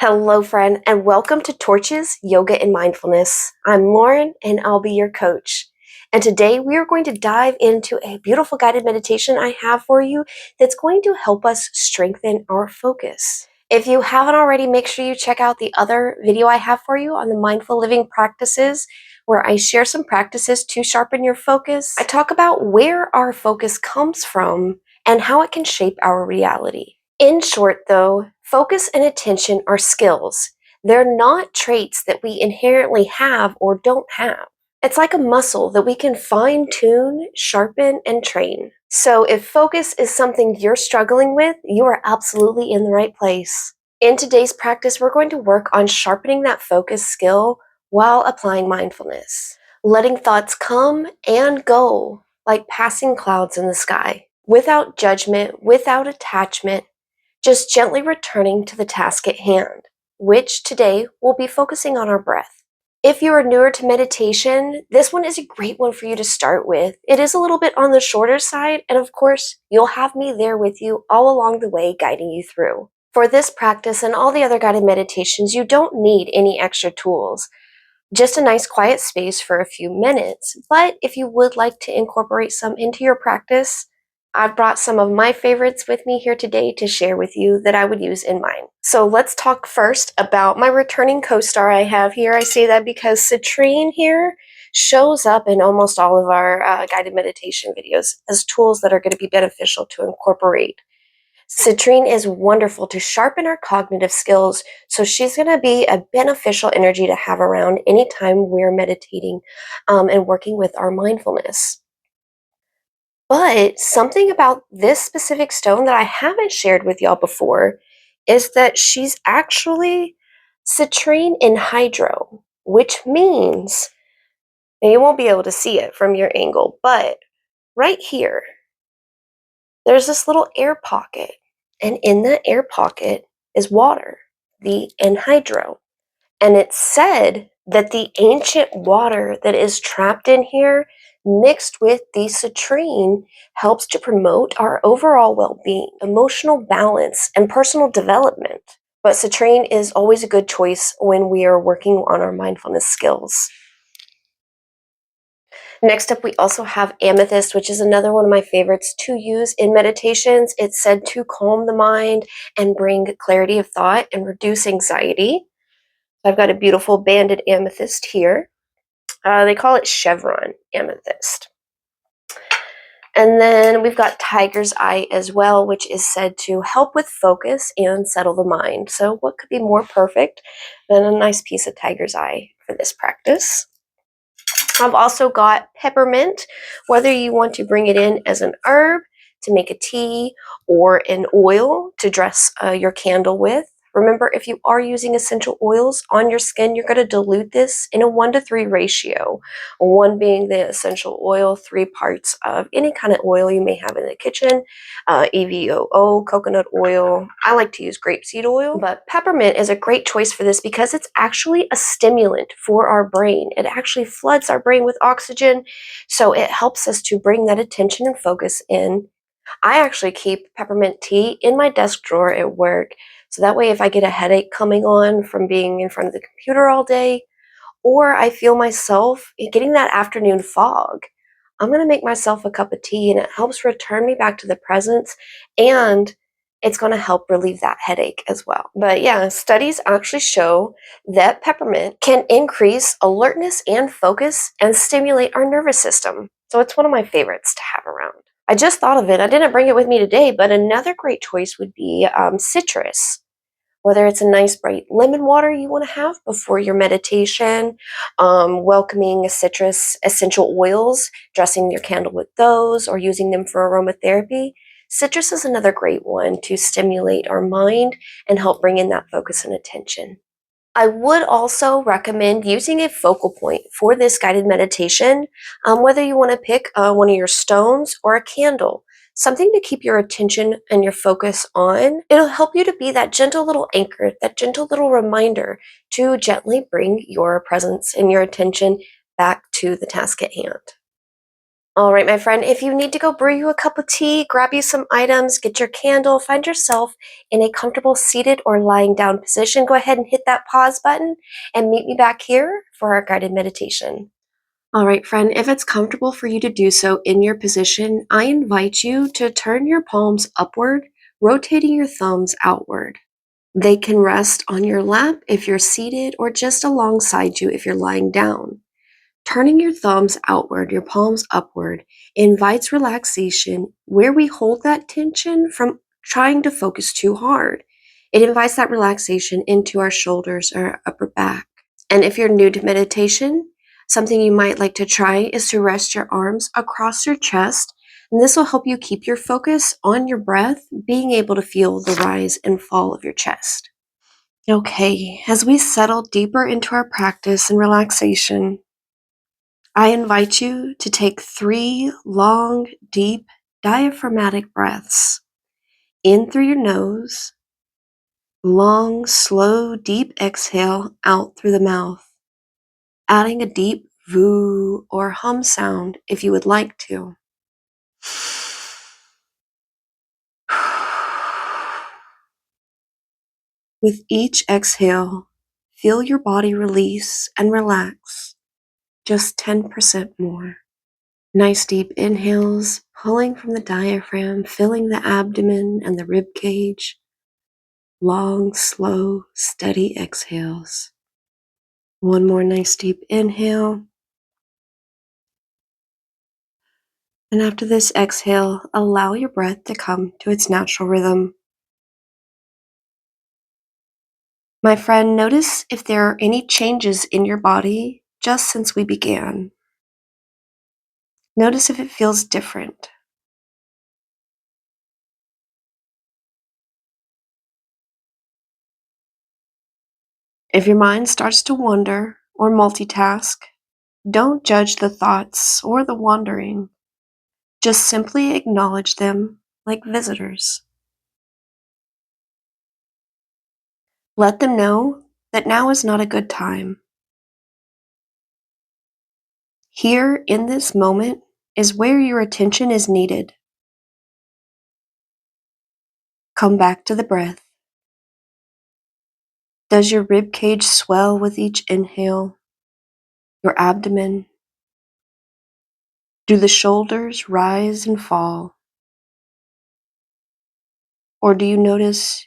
Hello, friend, and welcome to Torches Yoga and Mindfulness. I'm Lauren, and I'll be your coach. And today we are going to dive into a beautiful guided meditation I have for you that's going to help us strengthen our focus. If you haven't already, make sure you check out the other video I have for you on the mindful living practices, where I share some practices to sharpen your focus. I talk about where our focus comes from and how it can shape our reality. In short, though, focus and attention are skills. They're not traits that we inherently have or don't have. It's like a muscle that we can fine-tune, sharpen, and train. So if focus is something you're struggling with, you are absolutely in the right place. In today's practice, we're going to work on sharpening that focus skill while applying mindfulness. Letting thoughts come and go like passing clouds in the sky, without judgment, without attachment, just gently returning to the task at hand, which today we'll be focusing on our breath. If you are newer to meditation, this one is a great one for you to start with. It is a little bit on the shorter side, and of course, you'll have me there with you all along the way, guiding you through. For this practice and all the other guided meditations, you don't need any extra tools. Just a nice quiet space for a few minutes. But if you would like to incorporate some into your practice, I've brought some of my favorites with me here today to share with you that I would use in mine. So let's talk first about my returning co-star I have here. I say that because Citrine here shows up in almost all of our guided meditation videos as tools that are going to be beneficial to incorporate. Citrine is wonderful to sharpen our cognitive skills, so she's going to be a beneficial energy to have around anytime we're meditating and working with our mindfulness. But something about this specific stone that I haven't shared with y'all before is that she's actually citrine in hydro, which means, and you won't be able to see it from your angle, but right here, there's this little air pocket, and in that air pocket is water, the anhydro. And it's said that the ancient water that is trapped in here, mixed with the citrine, helps to promote our overall well-being, emotional balance, and personal development. But citrine is always a good choice when we are working on our mindfulness skills. Next up, we also have amethyst, which is another one of my favorites to use in meditations. It's said to calm the mind and bring clarity of thought and reduce anxiety. I've got a beautiful banded amethyst here. They call it chevron amethyst. And then we've got tiger's eye as well, which is said to help with focus and settle the mind. So what could be more perfect than a nice piece of tiger's eye for this practice? I've also got peppermint, whether you want to bring it in as an herb to make a tea or an oil to dress your candle with. Remember, if you are using essential oils on your skin, you're going to dilute this in a 1-to-3 ratio. 1 being the essential oil, 3 parts of any kind of oil you may have in the kitchen, EVOO, coconut oil. I like to use grapeseed oil, but peppermint is a great choice for this because it's actually a stimulant for our brain. It actually floods our brain with oxygen, so it helps us to bring that attention and focus in. I actually keep peppermint tea in my desk drawer at work, so that way if I get a headache coming on from being in front of the computer all day, or I feel myself getting that afternoon fog, I'm going to make myself a cup of tea, and it helps return me back to the present, and it's going to help relieve that headache as well. But yeah, studies actually show that peppermint can increase alertness and focus and stimulate our nervous system. So it's one of my favorites to have around. I just thought of it. I didn't bring it with me today, but another great choice would be citrus. Whether it's a nice bright lemon water you want to have before your meditation, welcoming citrus essential oils, dressing your candle with those, or using them for aromatherapy. Citrus is another great one to stimulate our mind and help bring in that focus and attention. I would also recommend using a focal point for this guided meditation, whether you want to pick one of your stones or a candle, something to keep your attention and your focus on. It'll help you to be that gentle little anchor, that gentle little reminder to gently bring your presence and your attention back to the task at hand. All right, my friend, if you need to go brew you a cup of tea, grab you some items, get your candle, find yourself in a comfortable seated or lying down position, go ahead and hit that pause button and meet me back here for our guided meditation. All right, friend, if it's comfortable for you to do so in your position, I invite you to turn your palms upward, rotating your thumbs outward. They can rest on your lap if you're seated or just alongside you if you're lying down. Turning your thumbs outward, your palms upward, invites relaxation where we hold that tension from trying to focus too hard. It invites that relaxation into our shoulders or our upper back. And if you're new to meditation, something you might like to try is to rest your arms across your chest. And this will help you keep your focus on your breath, being able to feel the rise and fall of your chest. Okay, as we settle deeper into our practice and relaxation, I invite you to take 3 long, deep, diaphragmatic breaths in through your nose, long, slow, deep exhale out through the mouth, adding a deep voo or hum sound if you would like to. With each exhale, feel your body release and relax just 10% more. Nice deep inhales, pulling from the diaphragm, filling the abdomen and the rib cage. Long, slow, steady exhales. One more nice deep inhale. And after this exhale, allow your breath to come to its natural rhythm. My friend, notice if there are any changes in your body just since we began. Notice if it feels different. If your mind starts to wander or multitask, don't judge the thoughts or the wandering. Just simply acknowledge them like visitors. Let them know that now is not a good time. Here in this moment is where your attention is needed. Come back to the breath. Does your rib cage swell with each inhale? Your abdomen? Do the shoulders rise and fall? Or do you notice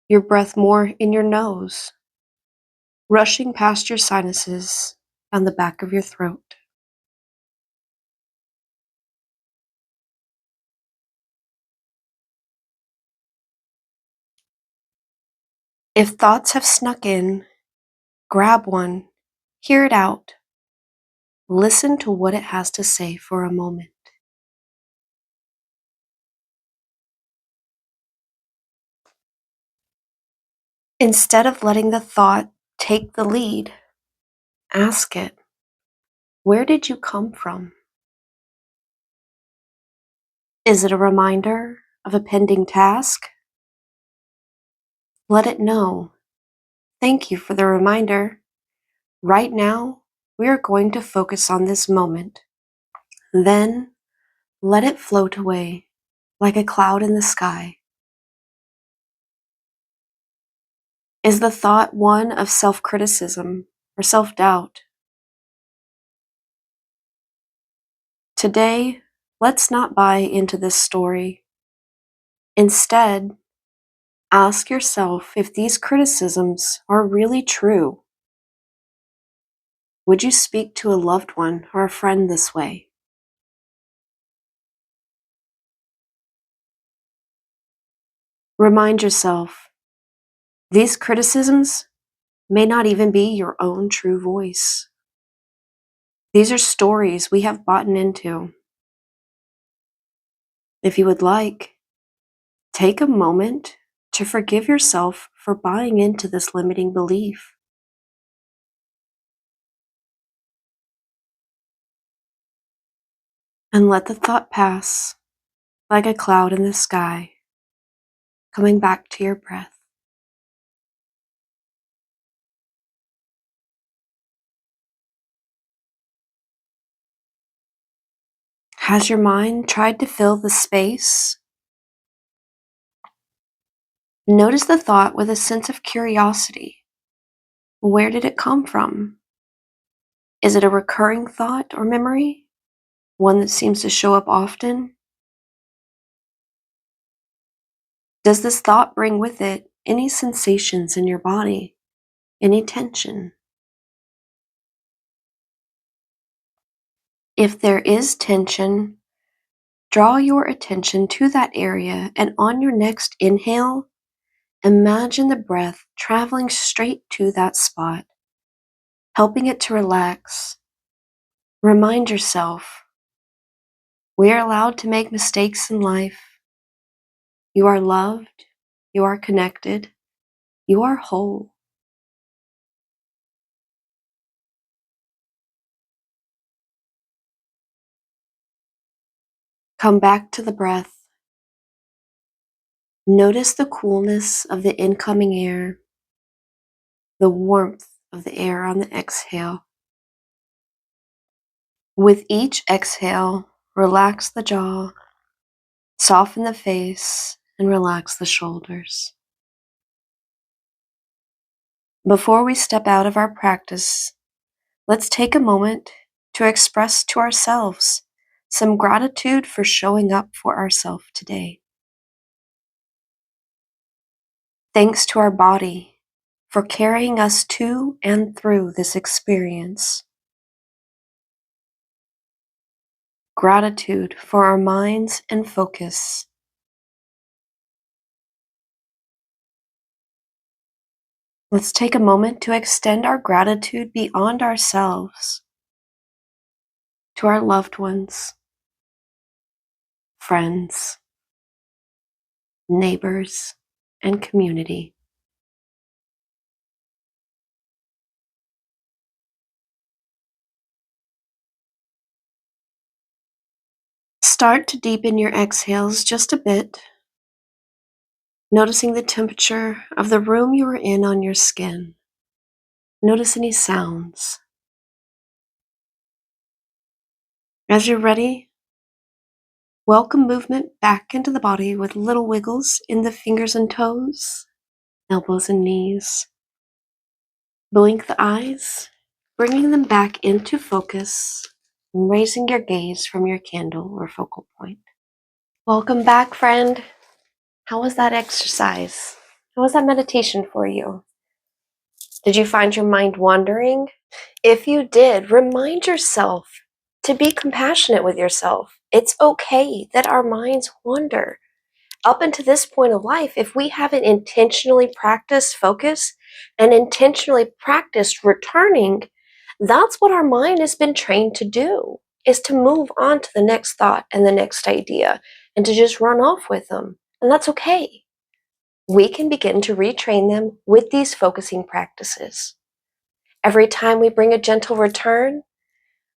your breath more in your nose, rushing past your sinuses and the back of your throat? If thoughts have snuck in, grab one, hear it out. Listen to what it has to say for a moment. Instead of letting the thought take the lead, ask it, where did you come from? Is it a reminder of a pending task? Let it know. Thank you for the reminder. Right now, we are going to focus on this moment. Then, let it float away like a cloud in the sky. Is the thought one of self-criticism or self-doubt? Today, let's not buy into this story. Instead, ask yourself if these criticisms are really true. Would you speak to a loved one or a friend this way? Remind yourself, these criticisms may not even be your own true voice. These are stories we have bought into. If you would like, take a moment to forgive yourself for buying into this limiting belief. And let the thought pass like a cloud in the sky, coming back to your breath. Has your mind tried to fill the space? Notice the thought with a sense of curiosity. Where did it come from? Is it a recurring thought or memory? One that seems to show up often? Does this thought bring with it any sensations in your body? Any tension? If there is tension, draw your attention to that area, and on your next inhale, imagine the breath traveling straight to that spot, helping it to relax. Remind yourself, we are allowed to make mistakes in life. You are loved, you are connected, you are whole. Come back to the breath. Notice the coolness of the incoming air, the warmth of the air on the exhale. With each exhale, relax the jaw, soften the face, and relax the shoulders. Before we step out of our practice, let's take a moment to express to ourselves some gratitude for showing up for ourselves today. Thanks to our body for carrying us to and through this experience. Gratitude for our minds and focus. Let's take a moment to extend our gratitude beyond ourselves to our loved ones, friends, neighbors, and community. Start to deepen your exhales just a bit, noticing the temperature of the room you are in on your skin. Notice any sounds. As you're ready, welcome movement back into the body with little wiggles in the fingers and toes, elbows and knees. Blink the eyes, bringing them back into focus, and raising your gaze from your candle or focal point. Welcome back, friend. How was that exercise? How was that meditation for you? Did you find your mind wandering? If you did, remind yourself to be compassionate with yourself. It's okay that our minds wander. Up until this point of life, if we haven't intentionally practiced focus and intentionally practiced returning, that's what our mind has been trained to do, is to move on to the next thought and the next idea and to just run off with them. And that's okay. We can begin to retrain them with these focusing practices. Every time we bring a gentle return,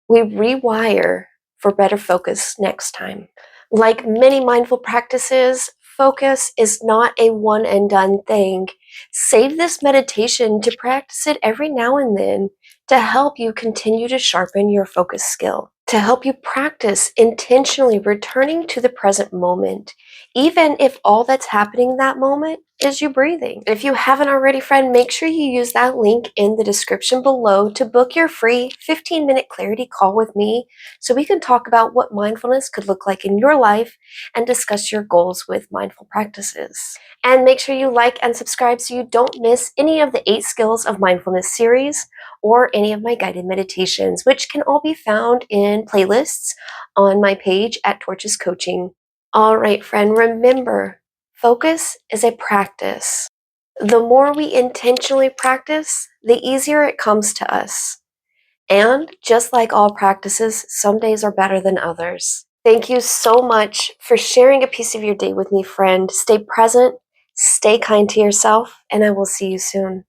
we rewire for better focus next time. Like many mindful practices, focus is not a one and done thing. Save this meditation to practice it every now and then to help you continue to sharpen your focus skill, to help you practice intentionally returning to the present moment, even if all that's happening in that moment is you breathing. If you haven't already, friend, make sure you use that link in the description below to book your free 15-minute clarity call with me so we can talk about what mindfulness could look like in your life and discuss your goals with mindful practices. And make sure you like and subscribe so you don't miss any of the 8 Skills of Mindfulness series or any of my guided meditations, which can all be found in playlists on my page at Torches Coaching. All right, friend, remember, focus is a practice. The more we intentionally practice, the easier it comes to us. And just like all practices, some days are better than others. Thank you so much for sharing a piece of your day with me, friend. Stay present, stay kind to yourself, and I will see you soon.